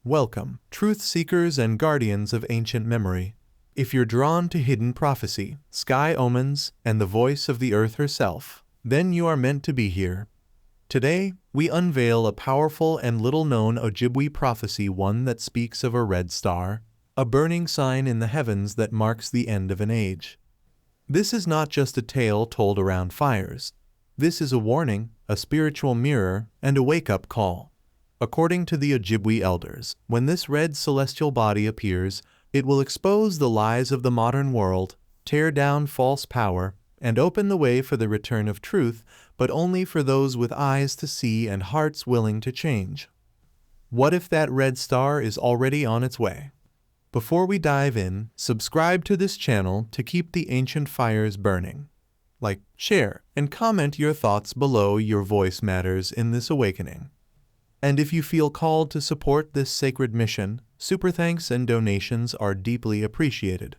Welcome, truth seekers and guardians of ancient memory. If you're drawn to hidden prophecy, sky omens, and the voice of the earth herself, then you are meant to be here. Today, we unveil a powerful and little-known Ojibwe prophecy, one that speaks of a red star, a burning sign in the heavens that marks the end of an age. This is not just a tale told around fires. This is a warning, a spiritual mirror, and a wake-up call. According to the Ojibwe elders, when this red celestial body appears, it will expose the lies of the modern world, tear down false power, and open the way for the return of truth, but only for those with eyes to see and hearts willing to change. What if that red star is already on its way? Before we dive in, subscribe to this channel to keep the ancient fires burning. Like, share, and comment your thoughts below. Your voice matters in this awakening. And if you feel called to support this sacred mission, super thanks and donations are deeply appreciated.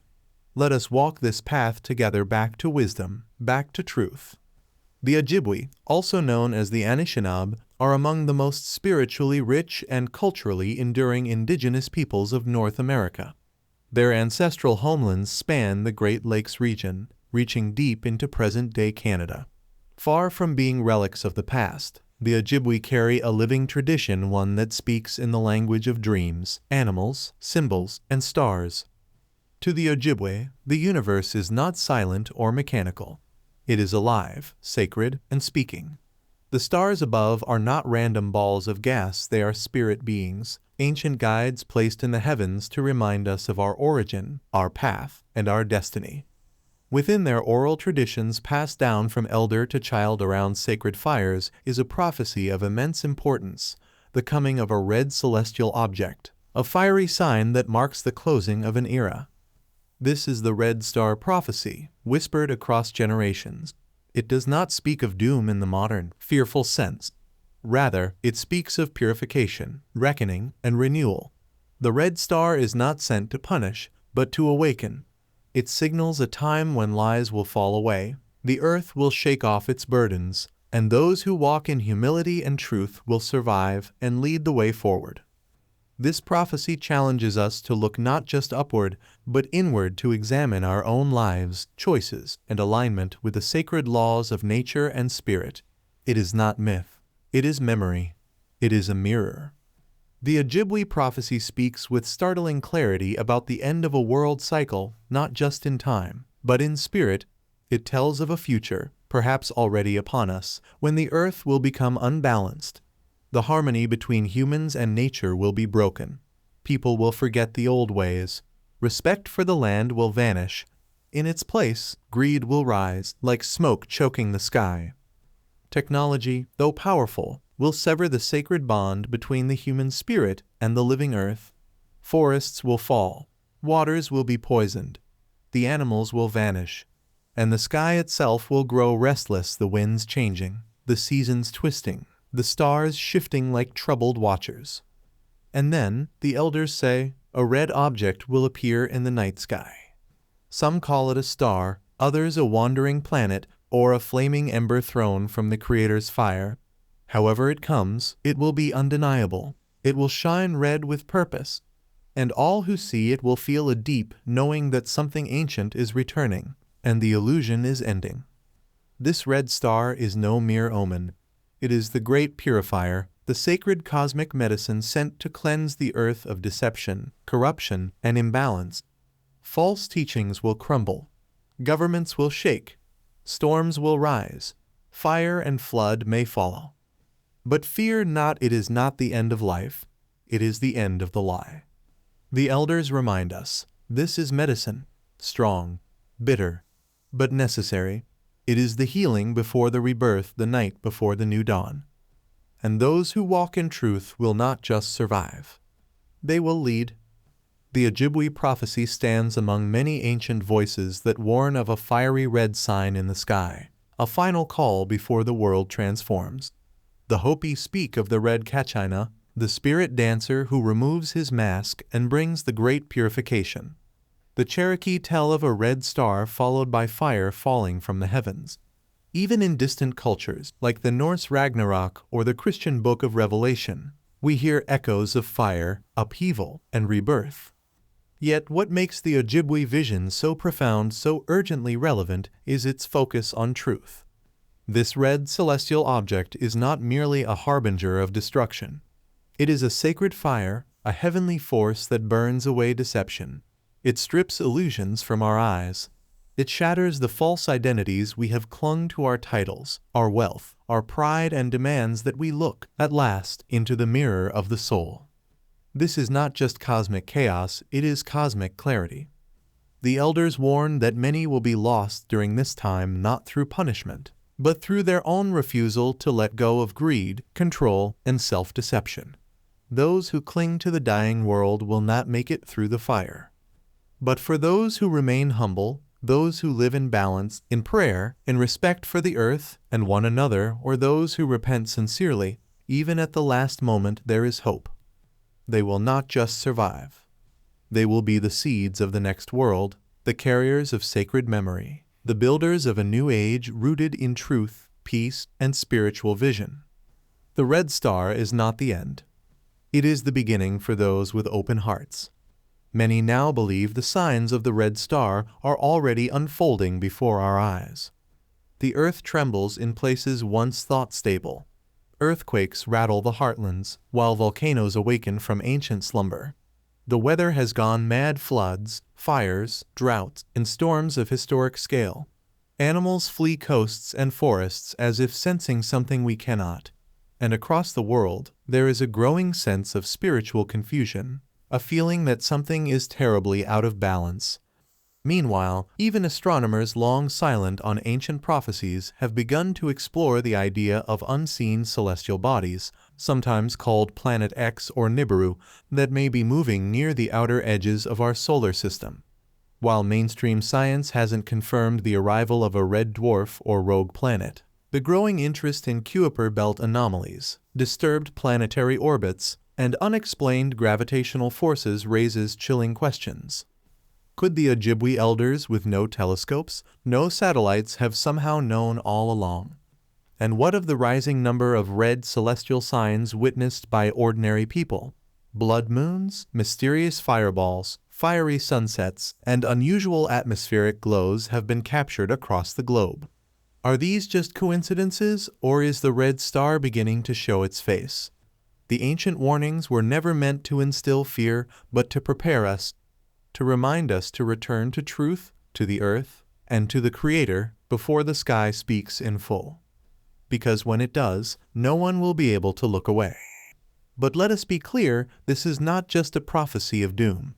Let us walk this path together, back to wisdom, back to truth. The Ojibwe, also known as the Anishinaabe, are among the most spiritually rich and culturally enduring indigenous peoples of North America. Their ancestral homelands span the Great Lakes region, reaching deep into present-day Canada. Far from being relics of the past, the Ojibwe carry a living tradition, one that speaks in the language of dreams, animals, symbols, and stars. To the Ojibwe, the universe is not silent or mechanical. It is alive, sacred, and speaking. The stars above are not random balls of gas, they are spirit beings, ancient guides placed in the heavens to remind us of our origin, our path, and our destiny. Within their oral traditions passed down from elder to child around sacred fires is a prophecy of immense importance, the coming of a red celestial object, a fiery sign that marks the closing of an era. This is the red star prophecy, whispered across generations. It does not speak of doom in the modern, fearful sense. Rather, it speaks of purification, reckoning, and renewal. The red star is not sent to punish, but to awaken. It signals a time when lies will fall away, the earth will shake off its burdens, and those who walk in humility and truth will survive and lead the way forward. This prophecy challenges us to look not just upward, but inward, to examine our own lives, choices, and alignment with the sacred laws of nature and spirit. It is not myth. It is memory. It is a mirror. The Ojibwe prophecy speaks with startling clarity about the end of a world cycle, not just in time, but in spirit. It tells of a future, perhaps already upon us, when the earth will become unbalanced. The harmony between humans and nature will be broken. People will forget the old ways. Respect for the land will vanish. In its place, greed will rise, like smoke choking the sky. Technology, though powerful, will sever the sacred bond between the human spirit and the living earth. Forests will fall, waters will be poisoned, the animals will vanish, and the sky itself will grow restless, the winds changing, the seasons twisting, the stars shifting like troubled watchers. And then, the elders say, a red object will appear in the night sky. Some call it a star, others a wandering planet, or a flaming ember thrown from the Creator's fire. However it comes, it will be undeniable. It will shine red with purpose, and all who see it will feel a deep knowing that something ancient is returning, and the illusion is ending. This red star is no mere omen. It is the great purifier, the sacred cosmic medicine sent to cleanse the earth of deception, corruption, and imbalance. False teachings will crumble. Governments will shake. Storms will rise. Fire and flood may follow. But fear not, it is not the end of life, it is the end of the lie. The elders remind us, this is medicine, strong, bitter, but necessary. It is the healing before the rebirth, the night before the new dawn. And those who walk in truth will not just survive. They will lead. The Ojibwe prophecy stands among many ancient voices that warn of a fiery red sign in the sky, a final call before the world transforms. The Hopi speak of the red Kachina, the spirit dancer who removes his mask and brings the great purification. The Cherokee tell of a red star followed by fire falling from the heavens. Even in distant cultures, like the Norse Ragnarok or the Christian Book of Revelation, We hear echoes of fire, upheaval, and rebirth. Yet what makes the Ojibwe vision so profound, so urgently relevant, is its focus on truth. This red celestial object is not merely a harbinger of destruction. It is a sacred fire, a heavenly force that burns away deception. It strips illusions from our eyes. It shatters the false identities we have clung to, our titles, our wealth, our pride, and demands that we look, at last, into the mirror of the soul. This is not just cosmic chaos, it is cosmic clarity. The elders warn that many will be lost during this time, not through punishment, but through their own refusal to let go of greed, control, and self-deception. Those who cling to the dying world will not make it through the fire. But for those who remain humble, those who live in balance, in prayer, in respect for the earth and one another, or those who repent sincerely, even at the last moment, there is hope. They will not just survive. They will be the seeds of the next world, the carriers of sacred memory, the builders of a new age rooted in truth, peace, and spiritual vision. The red star is not the end. It is the beginning for those with open hearts. Many now believe the signs of the red star are already unfolding before our eyes. The earth trembles in places once thought stable. Earthquakes rattle the heartlands, while volcanoes awaken from ancient slumber. The weather has gone mad: floods, fires, droughts, and storms of historic scale. Animals flee coasts and forests as if sensing something we cannot. And across the world, there is a growing sense of spiritual confusion, a feeling that something is terribly out of balance. Meanwhile, even astronomers long silent on ancient prophecies have begun to explore the idea of unseen celestial bodies, sometimes called Planet X or Nibiru, that may be moving near the outer edges of our solar system. While mainstream science hasn't confirmed the arrival of a red dwarf or rogue planet, the growing interest in Kuiper belt anomalies, disturbed planetary orbits, and unexplained gravitational forces raises chilling questions. Could the Ojibwe elders with no telescopes, no satellites have somehow known all along? And what of the rising number of red celestial signs witnessed by ordinary people? Blood moons, mysterious fireballs, fiery sunsets, and unusual atmospheric glows have been captured across the globe. Are these just coincidences, or is the red star beginning to show its face? The ancient warnings were never meant to instill fear, but to prepare us, to remind us to return to truth, to the earth, and to the Creator before the sky speaks in full. Because when it does, no one will be able to look away. But let us be clear, this is not just a prophecy of doom.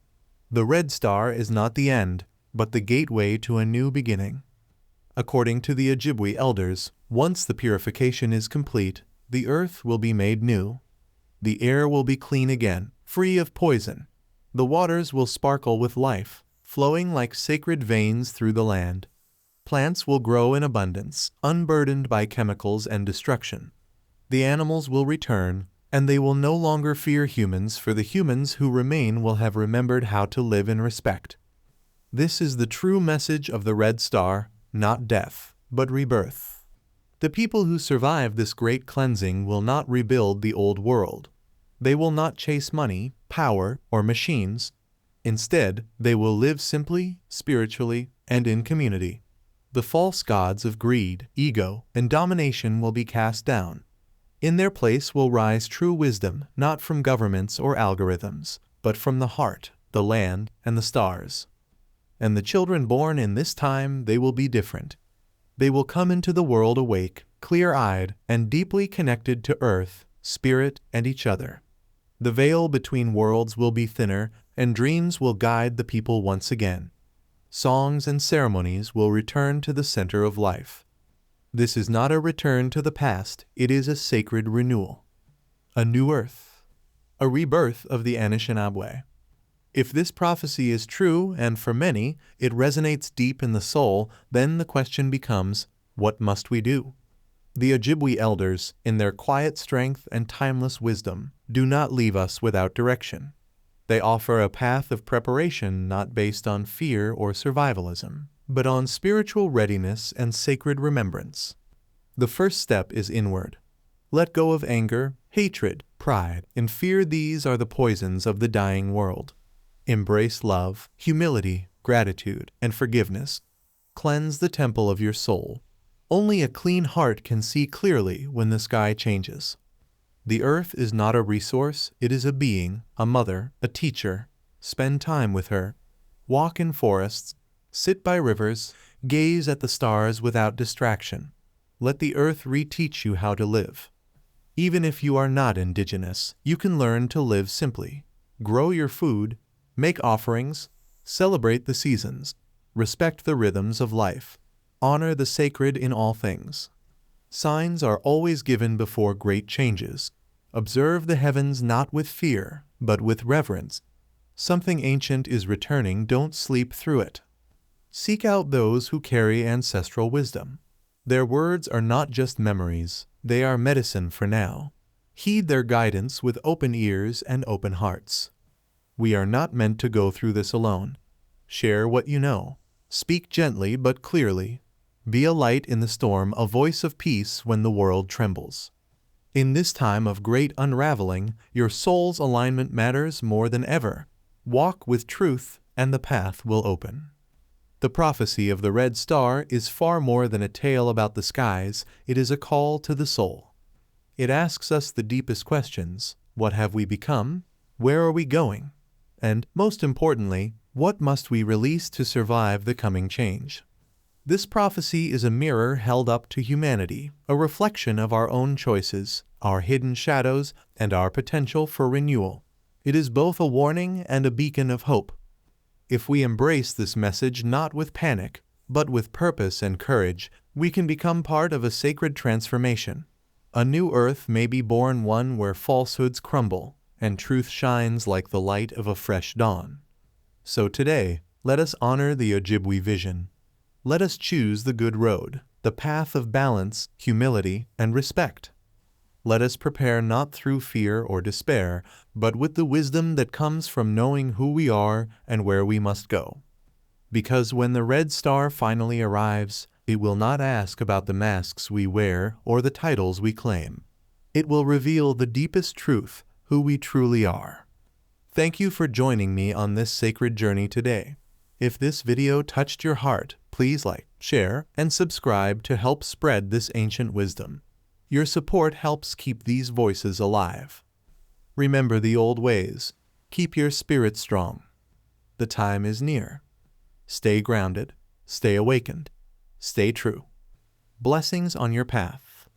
The red star is not the end, but the gateway to a new beginning. According to the Ojibwe elders, once the purification is complete, the earth will be made new. The air will be clean again, free of poison. The waters will sparkle with life, flowing like sacred veins through the land. Plants will grow in abundance, unburdened by chemicals and destruction. The animals will return, and they will no longer fear humans, for the humans who remain will have remembered how to live in respect. This is the true message of the red star, not death, but rebirth. The people who survive this great cleansing will not rebuild the old world. They will not chase money, power, or machines. Instead, they will live simply, spiritually, and in community. The false gods of greed, ego, and domination will be cast down. In their place will rise true wisdom, not from governments or algorithms, but from the heart, the land, and the stars. And the children born in this time, they will be different. They will come into the world awake, clear-eyed, and deeply connected to earth, spirit, and each other. The veil between worlds will be thinner, and dreams will guide the people once again. Songs and ceremonies will return to the center of life. This is not a return to the past, it is a sacred renewal. A new earth. A rebirth of the Anishinaabe. If this prophecy is true, and for many, it resonates deep in the soul, then the question becomes, what must we do? The Ojibwe elders, in their quiet strength and timeless wisdom, do not leave us without direction. They offer a path of preparation not based on fear or survivalism, but on spiritual readiness and sacred remembrance. The first step is inward. Let go of anger, hatred, pride, and fear. These are the poisons of the dying world. Embrace love, humility, gratitude, and forgiveness. Cleanse the temple of your soul. Only a clean heart can see clearly when the sky changes. The earth is not a resource, it is a being, a mother, a teacher. Spend time with her. Walk in forests, sit by rivers, gaze at the stars without distraction. Let the earth reteach you how to live. Even if you are not indigenous, you can learn to live simply. Grow your food, make offerings, celebrate the seasons, respect the rhythms of life, honor the sacred in all things. Signs are always given before great changes. Observe the heavens not with fear, but with reverence. Something ancient is returning, don't sleep through it. Seek out those who carry ancestral wisdom. Their words are not just memories, they are medicine for now. Heed their guidance with open ears and open hearts. We are not meant to go through this alone. Share what you know. Speak gently but clearly. Be a light in the storm, a voice of peace when the world trembles. In this time of great unraveling, your soul's alignment matters more than ever. Walk with truth, and the path will open. The prophecy of the red star is far more than a tale about the skies, it is a call to the soul. It asks us the deepest questions: what have we become? Where are we going? And, most importantly, what must we release to survive the coming change? This prophecy is a mirror held up to humanity, a reflection of our own choices, our hidden shadows, and our potential for renewal. It is both a warning and a beacon of hope. If we embrace this message not with panic, but with purpose and courage, we can become part of a sacred transformation. A new earth may be born, one where falsehoods crumble, and truth shines like the light of a fresh dawn. So today, let us honor the Ojibwe vision. Let us choose the good road, the path of balance, humility, and respect. Let us prepare not through fear or despair, but with the wisdom that comes from knowing who we are and where we must go. Because when the red star finally arrives, it will not ask about the masks we wear or the titles we claim. It will reveal the deepest truth, who we truly are. Thank you for joining me on this sacred journey today. If this video touched your heart, please like, share, and subscribe to help spread this ancient wisdom. Your support helps keep these voices alive. Remember the old ways. Keep your spirit strong. The time is near. Stay grounded, stay awakened, stay true. Blessings on your path.